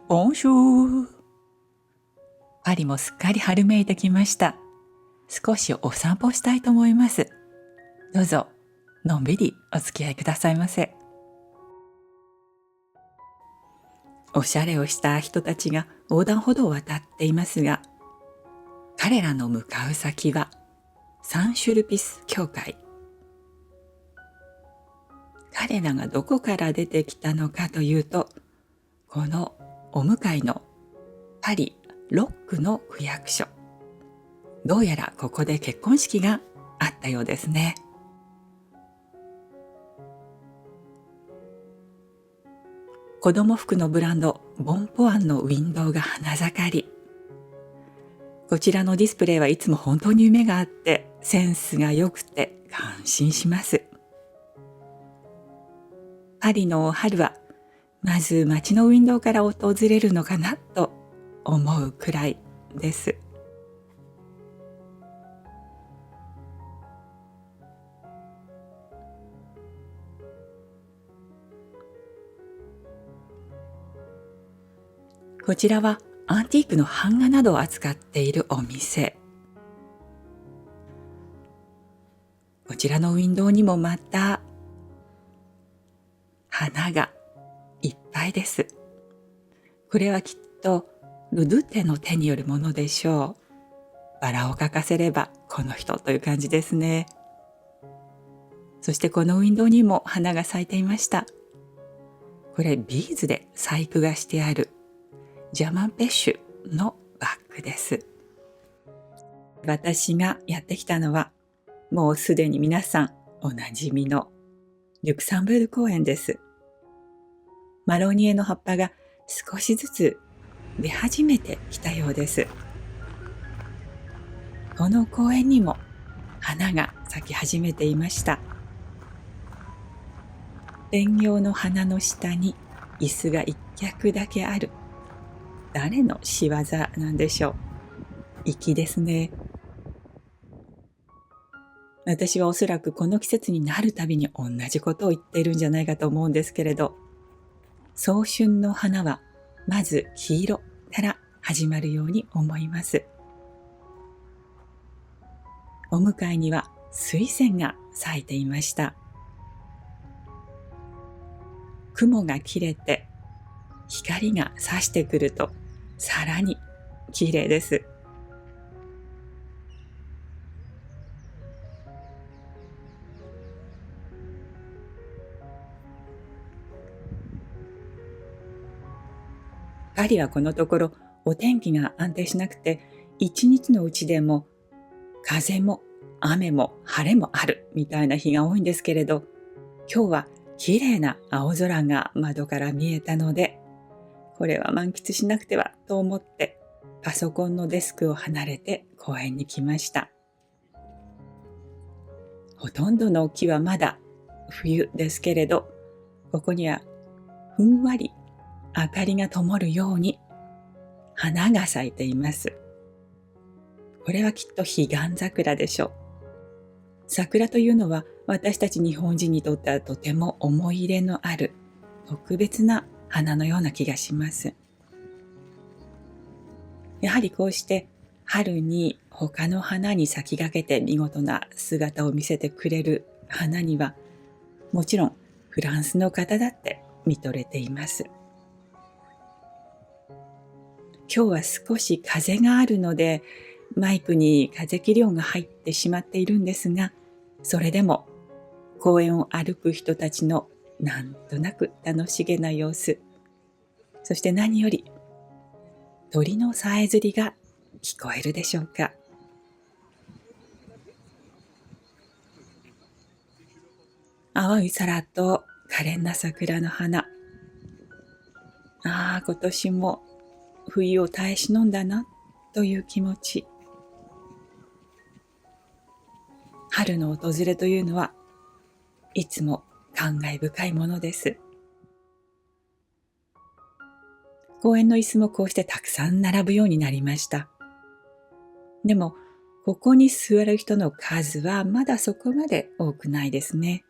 ボンシュー。パリもすっかり春めいてきました。少しお散歩したいと思います。どうぞ、のんびりお付き合いくださいませ。おしゃれをした人たちが横断歩道を渡っていますが、彼らの向かう先はサンシュルピス教会。彼らがどこから出てきたのかというと、このお向かいのパリ6区の区役所。どうやらここで結婚式があったようですね。子供服のブランドボンポワンのウィンドウが花盛り。こちらのディスプレイはいつも本当に夢があってセンスが良くて感心します。パリの春はまず街のウィンドウから訪れるのかなと思うくらいです。こちらはアンティークの版画などを扱っているお店。こちらのウィンドウにもまた花がいっぱいです。これはきっとルドゥテの手によるものでしょう。バラを描かせればこの人という感じですね。そしてこのウィンドウにも花が咲いていました。これビーズで細工がしてあるジャマンペッシュのバッグです。私がやってきたのはもうすでに皆さんおなじみのリュクサンブール公園です。マロニエの葉っぱが少しずつ出始めてきたようです。この公園にも花が咲き始めていました。ペンギョの花の下に椅子が一脚だけある。誰の仕業なんでしょう。粋ですね。私はおそらくこの季節になるたびに同じことを言っているんじゃないかと思うんですけれど、早春の花はまず黄色から始まるように思います。お向かいには水仙が咲いていました。雲が切れて光が差してくるとさらに綺麗です。パリはこのところお天気が安定しなくて、一日のうちでも風も雨も晴れもあるみたいな日が多いんですけれど、今日は綺麗な青空が窓から見えたので、これは満喫しなくてはと思ってパソコンのデスクを離れて公園に来ました。ほとんどの木はまだ冬ですけれど、ここにはふんわり明かりが灯るように花が咲いています。これはきっと彼岸桜でしょう。桜というのは私たち日本人にとってはとても思い入れのある特別な花のような気がします。やはりこうして春に他の花に先駆けて見事な姿を見せてくれる花には、もちろんフランスの方だって見とれています。今日は少し風があるのでマイクに風切り音が入ってしまっているんですが、それでも公園を歩く人たちのなんとなく楽しげな様子、そして何より鳥のさえずりが聞こえるでしょうか。青い空と可憐な桜の花。今年も冬を耐え忍んだなという気持ち。春の訪れというのはいつも感慨深いものです。公園の椅子もこうしてたくさん並ぶようになりました。でも、ここに座る人の数はまだそこまで多くないですね。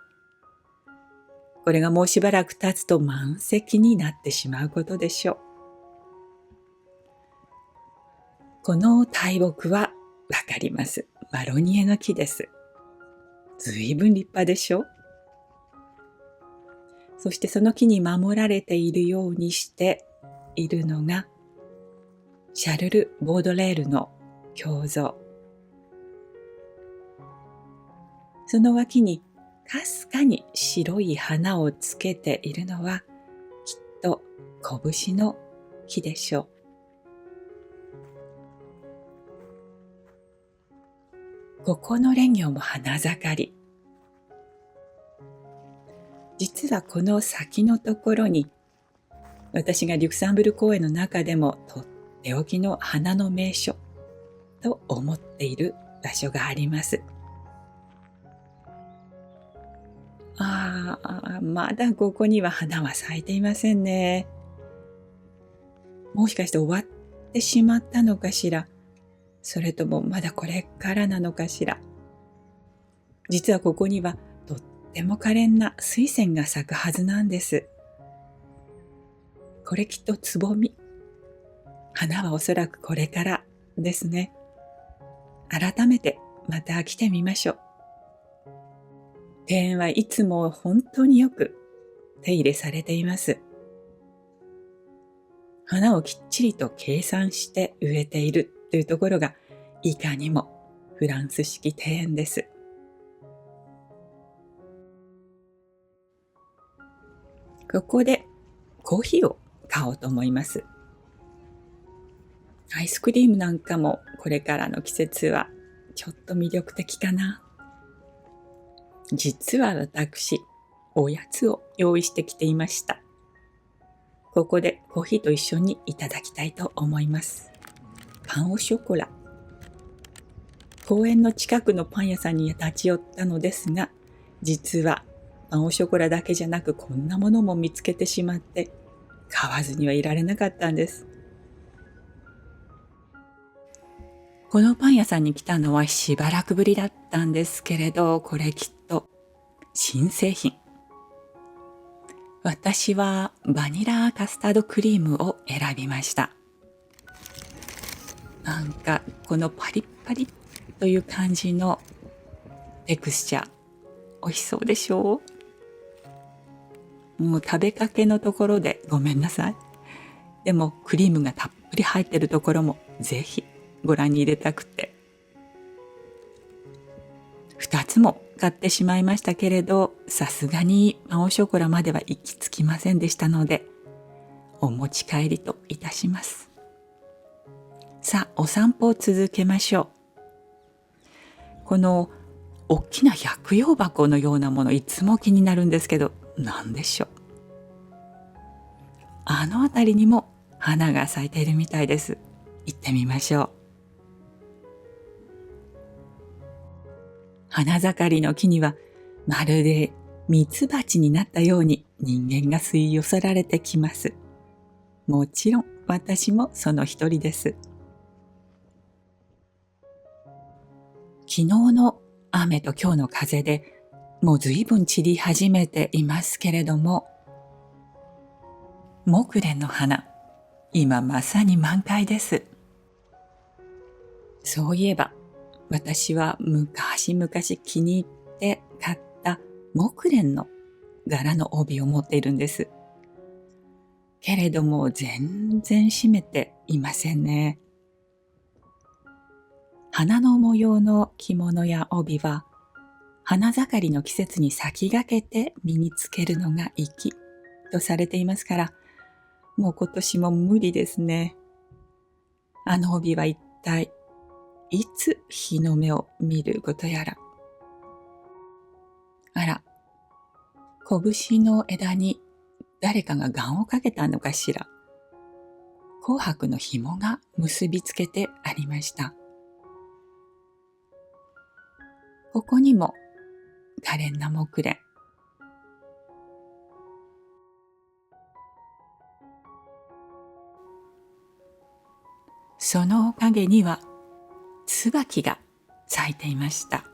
これがもうしばらく経つと満席になってしまうことでしょう。この大木はわかります。マロニエの木です。ずいぶん立派でしょ。そしてその木に守られているようにしているのが、シャルル・ボードレールの胸像。その脇にかすかに白い花をつけているのは、きっと拳の木でしょう。ここの蓮魚も花盛り。実はこの先のところに、私がリュクサンブル公園の中でもとっておきの花の名所と思っている場所があります。まだここには花は咲いていませんね。もしかして終わってしまったのかしら。それともまだこれからなのかしら。実はここにはとっても可憐な水仙が咲くはずなんです。これきっとつぼみ。花はおそらくこれからですね。改めてまた来てみましょう。庭園はいつも本当によく手入れされています。花をきっちりと計算して植えているというところがいかにもフランス式庭園です。ここでコーヒーを買おうと思います。アイスクリームなんかもこれからの季節はちょっと魅力的かな。実は私、おやつを用意してきていました。ここでコーヒーと一緒にいただきたいと思います。パンオショコラ。公園の近くのパン屋さんに立ち寄ったのですが、実はパンオショコラだけじゃなくこんなものも見つけてしまって買わずにはいられなかったんです。このパン屋さんに来たのはしばらくぶりだったんですけれど、これきっと新製品。私はバニラカスタードクリームを選びました。なんかこのパリッパリッという感じのテクスチャー、美味しそうでしょう。もう食べかけのところでごめんなさい。でもクリームがたっぷり入ってるところもぜひご覧に入れたくて。2つも買ってしまいましたけれど、さすがにパンオショコラまでは行き着きませんでしたので、お持ち帰りといたします。さあ、お散歩を続けましょう。この大きな百葉箱のようなもの、いつも気になるんですけど、何でしょう。あの辺りにも花が咲いているみたいです。行ってみましょう。花盛りの木にはまるでミツバチになったように人間が吸い寄せられてきます。もちろん私もその一人です。昨日の雨と今日の風でもう随分散り始めていますけれども、木蓮の花、今まさに満開です。そういえば私は昔々気に入って買った木蓮の柄の帯を持っているんです。けれども全然締めていませんね。花の模様の着物や帯は花盛りの季節に先駆けて身につけるのが粋とされていますから、もう今年も無理ですね。あの帯は一体いつ日の目を見ることやら。あら、拳の枝に誰かが願をかけたのかしら。紅白の紐が結びつけてありました。ここにも可憐な木蓮。その陰には椿が咲いていました。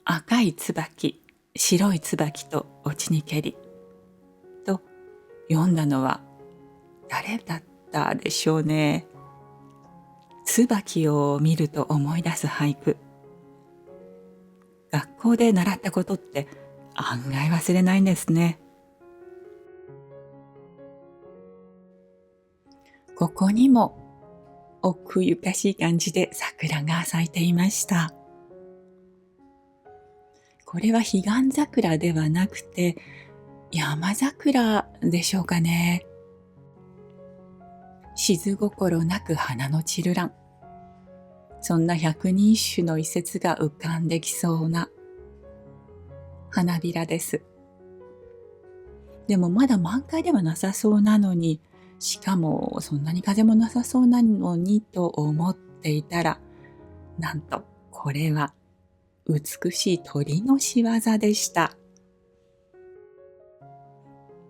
赤い椿、白い椿と落ちにけりと読んだのは誰だったでしょうね。椿を見ると思い出す俳句。学校で習ったことって案外忘れないんですね。ここにも奥ゆかしい感じで桜が咲いていました。これは彼岸桜ではなくて山桜でしょうかね。静心なく花の散る乱。そんな百人一首の一節が浮かんできそうな花びらです。でもまだ満開ではなさそうなのに、しかもそんなに風もなさそうなのにと思っていたら、なんとこれは美しい鳥の仕業でした。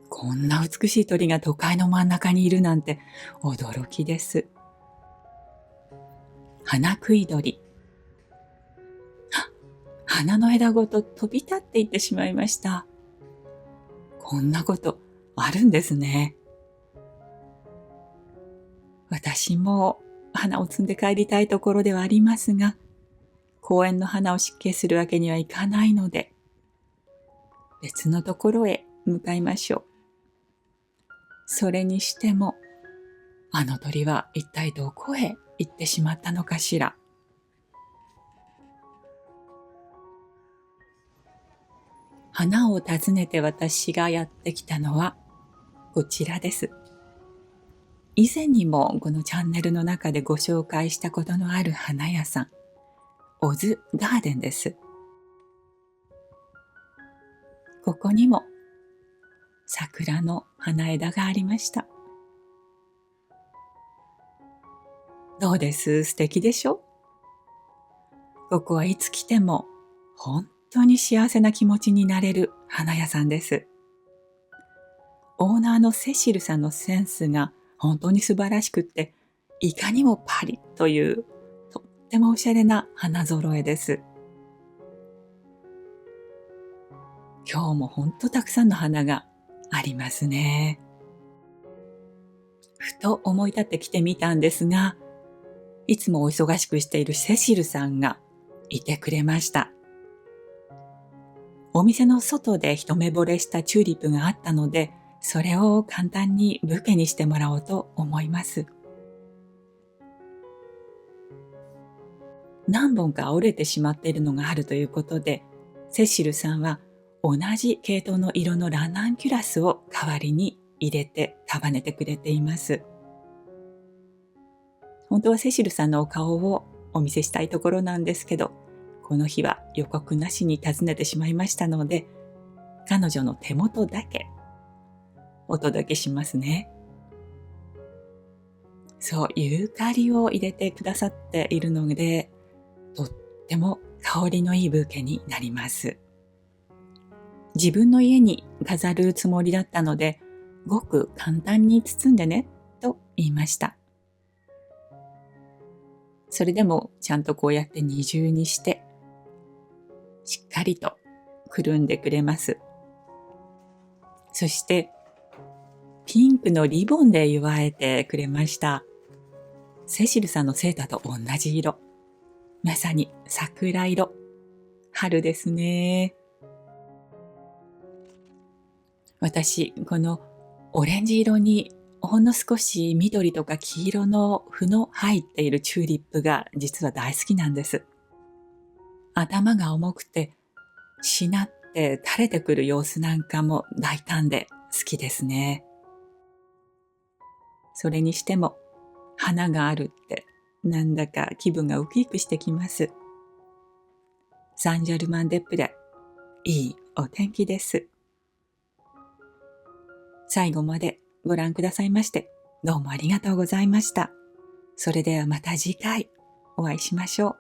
こんな美しい鳥が都会の真ん中にいるなんて驚きです。花食い鳥。花の枝ごと飛び立っていってしまいました。こんなことあるんですね。私も花を摘んで帰りたいところではありますが、公園の花を湿気するわけにはいかないので、別のところへ向かいましょう。それにしても、あの鳥は一体どこへ行ってしまったのかしら。花を訪ねて私がやってきたのはこちらです。以前にもこのチャンネルの中でご紹介したことのある花屋さん、オズガーデンです。ここにも桜の花枝がありました。どうです？素敵でしょ？ここはいつ来ても本当に幸せな気持ちになれる花屋さんです。オーナーのセシルさんのセンスが本当に素晴らしくって、いかにもパリというとってもおしゃれな花揃えです。今日も本当たくさんの花がありますね。ふと思い立って来てみたんですが、いつもお忙しくしているセシルさんがいてくれました。お店の外で一目惚れしたチューリップがあったので、それを簡単にブケにしてもらおうと思います。何本か折れてしまっているのがあるということで、セシルさんは同じ系統の色のラナンキュラスを代わりに入れて束ねてくれています。本当はセシルさんのお顔をお見せしたいところなんですけど、この日は予告なしに訪ねてしまいましたので、彼女の手元だけお届けしますね。そう、ユーカリを入れてくださっているので、とっても香りのいいブーケになります。自分の家に飾るつもりだったので、ごく簡単に包んでね、と言いました。それでもちゃんとこうやって二重にして、しっかりとくるんでくれます。そして、ピンクのリボンで祝えてくれました。セシルさんのセーターと同じ色。まさに桜色。春ですね。私、このオレンジ色にほんの少し緑とか黄色の符の入っているチューリップが実は大好きなんです。頭が重くてしなって垂れてくる様子なんかも大胆で好きですね。それにしても花があるってなんだか気分がウキウキしてきます。サンジェルマン・デ・プレ、いいお天気です。最後までご覧くださいましてどうもありがとうございました。それではまた次回お会いしましょう。